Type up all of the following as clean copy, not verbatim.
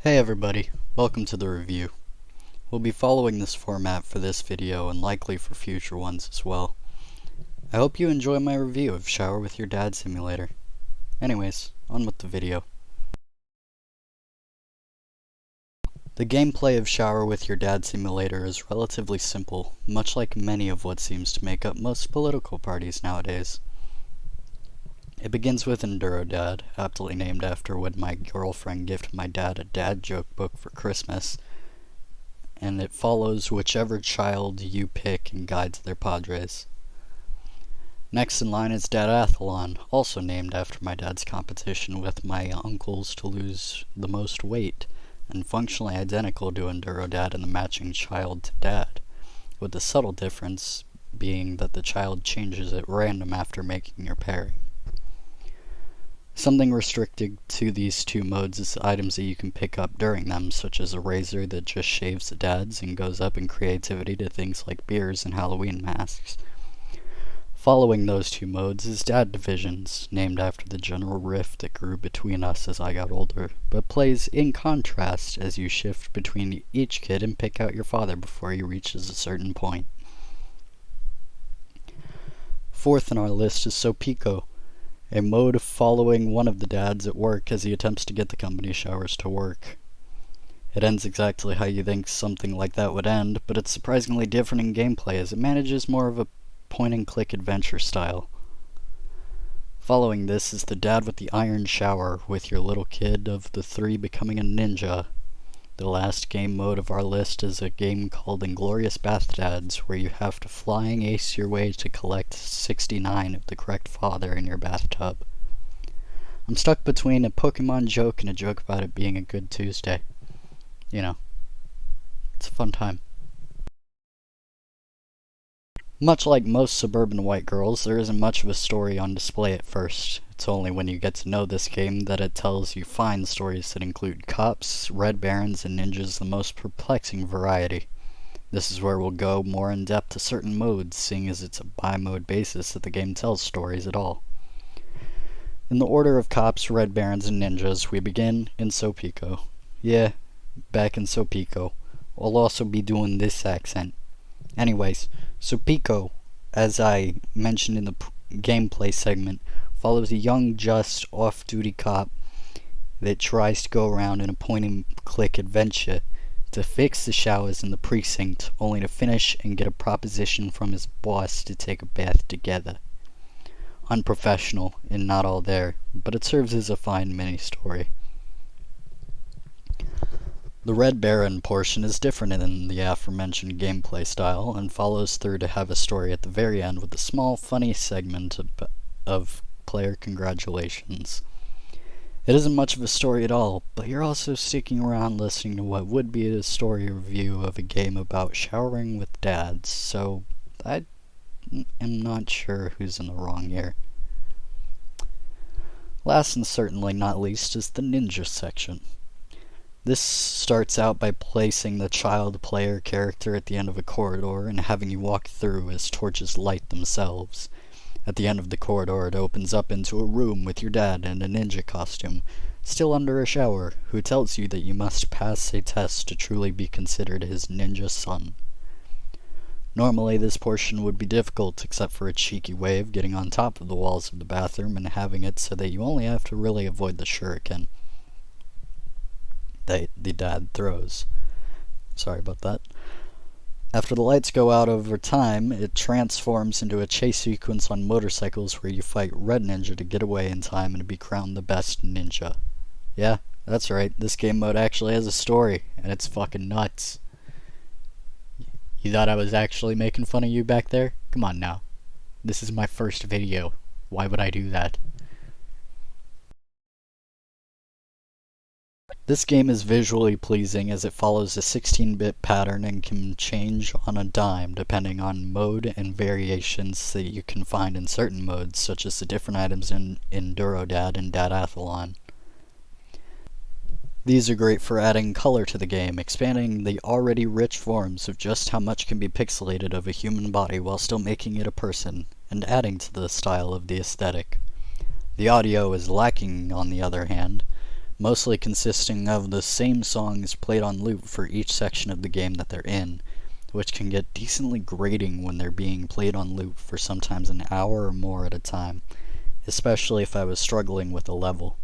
Hey everybody, welcome to the review. We'll be following this format for this video and likely for future ones as well. I hope you enjoy my review of Shower with Your Dad Simulator. Anyways, on with the video. The gameplay of Shower with Your Dad Simulator is relatively simple, much like many of what seems to make up most political parties nowadays. It begins with Enduro Dad, aptly named after when my girlfriend gifted my dad a dad joke book for Christmas, and it follows whichever child you pick and guides their padres. Next in line is Dadathlon, also named after my dad's competition with my uncles to lose the most weight, and functionally identical to Enduro Dad and the matching child to dad, with the subtle difference being that the child changes at random after making your pairing. Something restricted to these two modes is the items that you can pick up during them, such as a razor that just shaves the dads and goes up in creativity to things like beers and Halloween masks. Following those two modes is Dad Divisions, named after the general rift that grew between us as I got older, but plays in contrast as you shift between each kid and pick out your father before he reaches a certain point. Fourth on our list is Sopico, a mode following one of the dads at work as he attempts to get the company showers to work. It ends exactly how you think something like that would end, but it's surprisingly different in gameplay as it manages more of a point-and-click adventure style. Following this is the dad with the iron shower, with your little kid of the three becoming a ninja. The last game mode of our list is a game called Inglorious Bath Dads, where you have to flying ace your way to collect 69 of the correct father in your bathtub. I'm stuck between a Pokemon joke and a joke about it being a good Tuesday. You know, it's a fun time. Much like most suburban white girls, there isn't much of a story on display at first. It's only when you get to know this game that it tells you fine stories that include cops, red barons, and ninjas, the most perplexing variety. This is where we'll go more in depth to certain modes, seeing as it's a bi-mode basis that the game tells stories at all. In the order of cops, red barons, and ninjas, we begin in Sopico. Yeah, back in Sopico. I'll also be doing this accent. Anyways, Sopico, as I mentioned in the gameplay segment, follows a young, just, off-duty cop that tries to go around in a point-and-click adventure to fix the showers in the precinct, only to finish and get a proposition from his boss to take a bath together. Unprofessional and not all there, but it serves as a fine mini-story. The Red Baron portion is different in the aforementioned gameplay style and follows through to have a story at the very end with a small funny segment of player congratulations. It isn't much of a story at all, but you're also sticking around listening to what would be a story review of a game about showering with dads, so I am not sure who's in the wrong here. Last and certainly not least is the ninja section. This starts out by placing the child player character at the end of a corridor and having you walk through as torches light themselves. At the end of the corridor, it opens up into a room with your dad in a ninja costume, still under a shower, who tells you that you must pass a test to truly be considered his ninja son. Normally, this portion would be difficult except for a cheeky way of getting on top of the walls of the bathroom and having it so that you only have to really avoid the shuriken that the dad throws. Sorry about that. After the lights go out over time, it transforms into a chase sequence on motorcycles where you fight Red Ninja to get away in time and to be crowned the best ninja. Yeah, that's right, this game mode actually has a story, and it's fucking nuts. You thought I was actually making fun of you back there? Come on now. This is my first video. Why would I do that? This game is visually pleasing as it follows a 16-bit pattern and can change on a dime depending on mode and variations that you can find in certain modes, such as the different items in Enduro Dad and Dadathlon. These are great for adding color to the game, expanding the already rich forms of just how much can be pixelated of a human body while still making it a person, and adding to the style of the aesthetic. The audio is lacking, on the other hand. mostly consisting of the same songs played on loop for each section of the game that they're in, which can get decently grating when they're being played on loop for sometimes an hour or more at a time, especially if I was struggling with a level.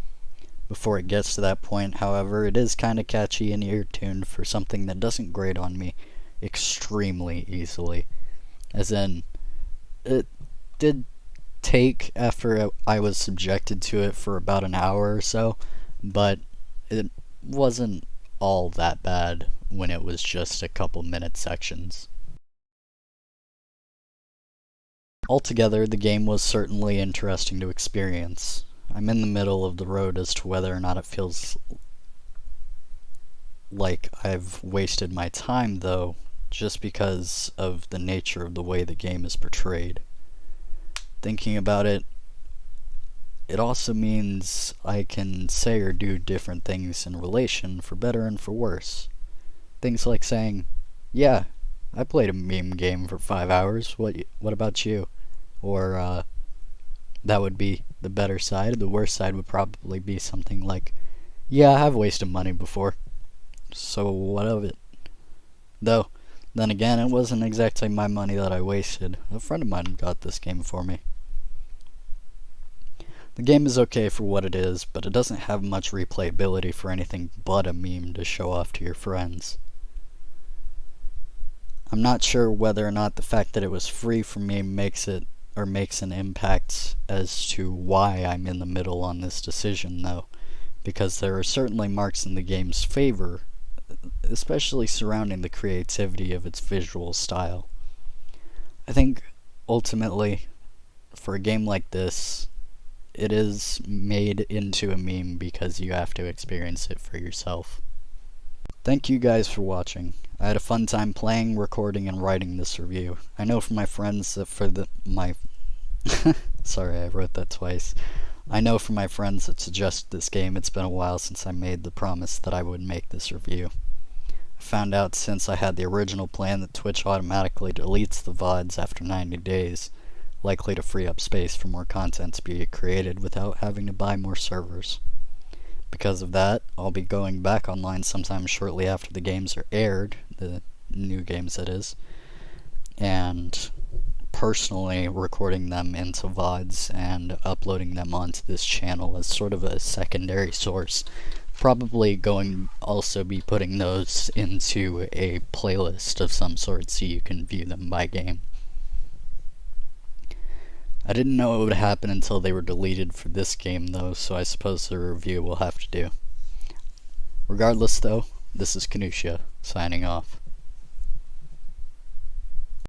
Before it gets to that point, however, it is kinda catchy and ear-tuned for something that doesn't grate on me extremely easily. As in, it did take after I was subjected to it for about an hour or so, but it wasn't all that bad when it was just a couple minute sections. Altogether, the game was certainly interesting to experience. I'm in the middle of the road as to whether or not it feels like I've wasted my time, though, just because of the nature of the way the game is portrayed. Thinking about it, it also means I can say or do different things in relation, for better and for worse. Things like saying, yeah, I played a meme game for 5 hours, what about you? Or, that would be the better side. The worst side would probably be something like, yeah, I've wasted money before, so what of it? Though, then again, it wasn't exactly my money that I wasted. A friend of mine got this game for me. The game is okay for what it is, but it doesn't have much replayability for anything but a meme to show off to your friends. I'm not sure whether or not the fact that it was free for me makes an impact as to why I'm in the middle on this decision, though, because there are certainly marks in the game's favor, especially surrounding the creativity of its visual style. I think, ultimately, for a game like this, it is made into a meme because you have to experience it for yourself. Thank you guys for watching. I had a fun time playing, recording, and writing this review. I know from my friends that sorry, I wrote that twice. I know from my friends that suggest this game, it's been a while since I made the promise that I would make this review. I found out since I had the original plan that Twitch automatically deletes the VODs after 90 days, likely to free up space for more content to be created without having to buy more servers. Because of that, I'll be going back online sometime shortly after the games are aired, the new games that is, and personally recording them into VODs and uploading them onto this channel as sort of a secondary source. Probably going also be putting those into a playlist of some sort so you can view them by game. I didn't know it would happen until they were deleted for this game, though, so I suppose the review will have to do. Regardless, though, this is Kanusha, signing off.